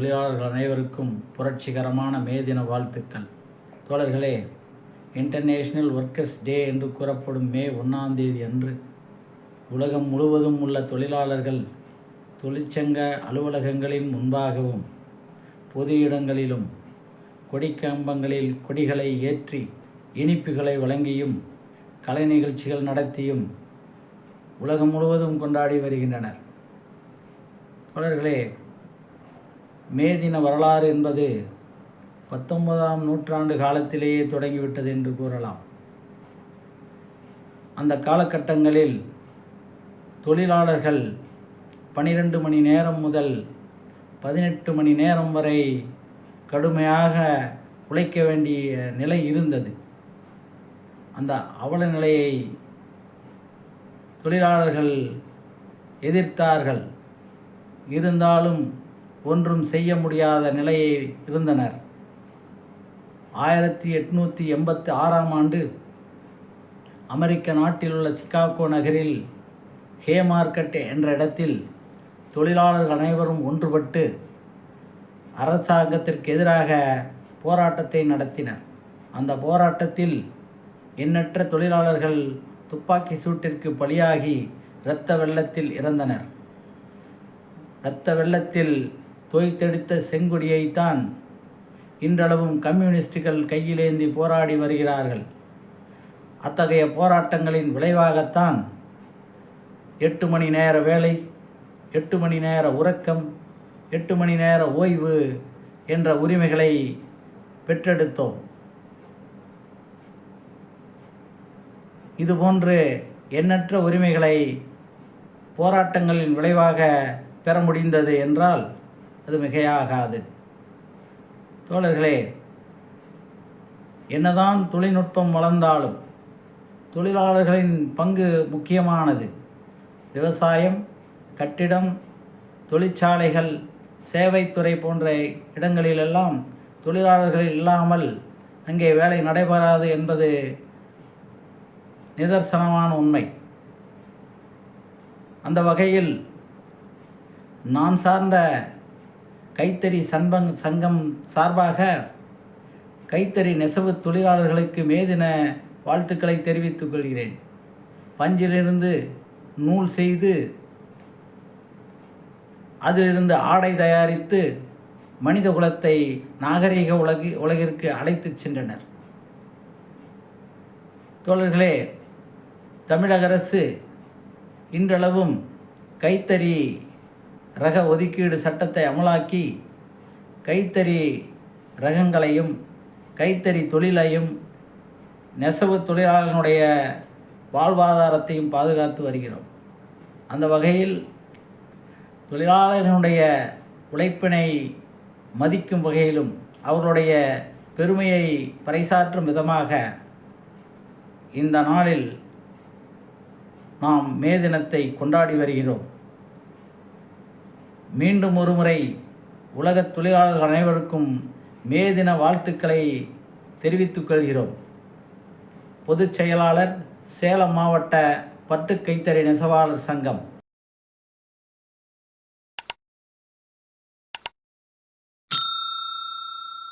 தொழிலாளர்கள் அனைவருக்கும் புரட்சிகரமான மே தின வாழ்த்துக்கள். தோழர்களே, இன்டர்நேஷ்னல் ஒர்க்கர்ஸ் டே என்று கூறப்படும் மே 1ஆம் தேதி அன்று உலகம் முழுவதும் உள்ள தொழிலாளர்கள் தொழிற்சங்க அலுவலகங்களின் முன்பாகவும் பொது இடங்களிலும் கொடிக்கம்பங்களில் கொடிகளை ஏற்றி இனிப்புகளை வழங்கியும் கலை நிகழ்ச்சிகள் நடத்தியும் உலகம் முழுவதும் கொண்டாடி வருகின்றனர். தோழர்களே, மே தின வரலாறு என்பது 19ஆம் நூற்றாண்டு காலத்திலேயே தொடங்கிவிட்டது என்று கூறலாம். அந்த காலகட்டங்களில் தொழிலாளர்கள் 12 மணி நேரம் முதல் 18 மணி நேரம் வரை கடுமையாக உழைக்க வேண்டிய நிலை இருந்தது. அந்த அவல நிலையை தொழிலாளர்கள் எதிர்த்தார்கள். இருந்தாலும் ஒன்றும் செய்ய முடியாத நிலையை இருந்தனர். 1886ஆம் ஆண்டு அமெரிக்க நாட்டில் உள்ள சிகாகோ நகரில் ஹேமார்க்கெட் என்ற இடத்தில் தொழிலாளர்கள் அனைவரும் ஒன்றுபட்டு அரசாங்கத்திற்கு எதிராக போராட்டத்தை நடத்தினர். அந்த போராட்டத்தில் எண்ணற்ற தொழிலாளர்கள் துப்பாக்கி சூட்டிற்கு பலியாகி இரத்த வெள்ளத்தில் இறந்தனர். இரத்த வெள்ளத்தில் தோய்த்தெடுத்த செங்கொடியைத்தான் இன்றளவும் கம்யூனிஸ்டுகள் கையிலேந்தி போராடி வருகிறார்கள். அத்தகைய போராட்டங்களின் விளைவாகத்தான் 8 மணி நேர வேலை, 8 மணி நேர உறக்கம், 8 மணி நேர ஓய்வு என்ற உரிமைகளை பெற்றெடுத்தோம். இதுபோன்று எண்ணற்ற உரிமைகளை போராட்டங்களின் விளைவாக பெற முடிந்தது என்றால் அது மிகையாகாது. தோழர்களே, என்னதான் தொழில்நுட்பம் வளர்ந்தாலும் தொழிலாளர்களின் பங்கு முக்கியமானது. விவசாயம், கட்டிடம், தொழிற்சாலைகள், சேவைத்துறை போன்ற இடங்களிலெல்லாம் தொழிலாளர்கள் இல்லாமல் அங்கே வேலை நடைபெறாது என்பது நிதர்சனமான உண்மை. அந்த வகையில் நான் சார்ந்த கைத்தறி சங்கம் சார்பாக கைத்தறி நெசவு தொழிலாளர்களுக்கு மே தின வாழ்த்துக்களை தெரிவித்துக் கொள்கிறேன். பஞ்சிலிருந்து நூல் செய்து அதிலிருந்து ஆடை தயாரித்து மனித குலத்தை நாகரிக உலகிற்கு அழைத்து சென்றனர். தோழர்களே, தமிழக அரசு இன்றளவும் கைத்தறி ரக ஒதுக்கீடு சட்டத்தை அமலாக்கி கைத்தறி ரகங்களையும் கைத்தறி தொழிலையும் நெசவு தொழிலாளர்களுடைய வாழ்வாதாரத்தையும் பாதுகாத்து வருகிறோம். அந்த வகையில் தொழிலாளர்களுடைய உழைப்பினை மதிக்கும் வகையிலும் அவர்களுடைய பெருமையை பறைசாற்றும் விதமாக இந்த நாளில் நாம் மே தினத்தை கொண்டாடி வருகிறோம். மீண்டும் ஒருமுறை உலகத் தொழிலாளர்கள் அனைவருக்கும் மே தின வாழ்த்துக்களை தெரிவித்துக் கொள்கிறோம். பொதுச் செயலாளர், சேலம் மாவட்ட பட்டு கைத்தறி நெசவாளர் சங்கம்.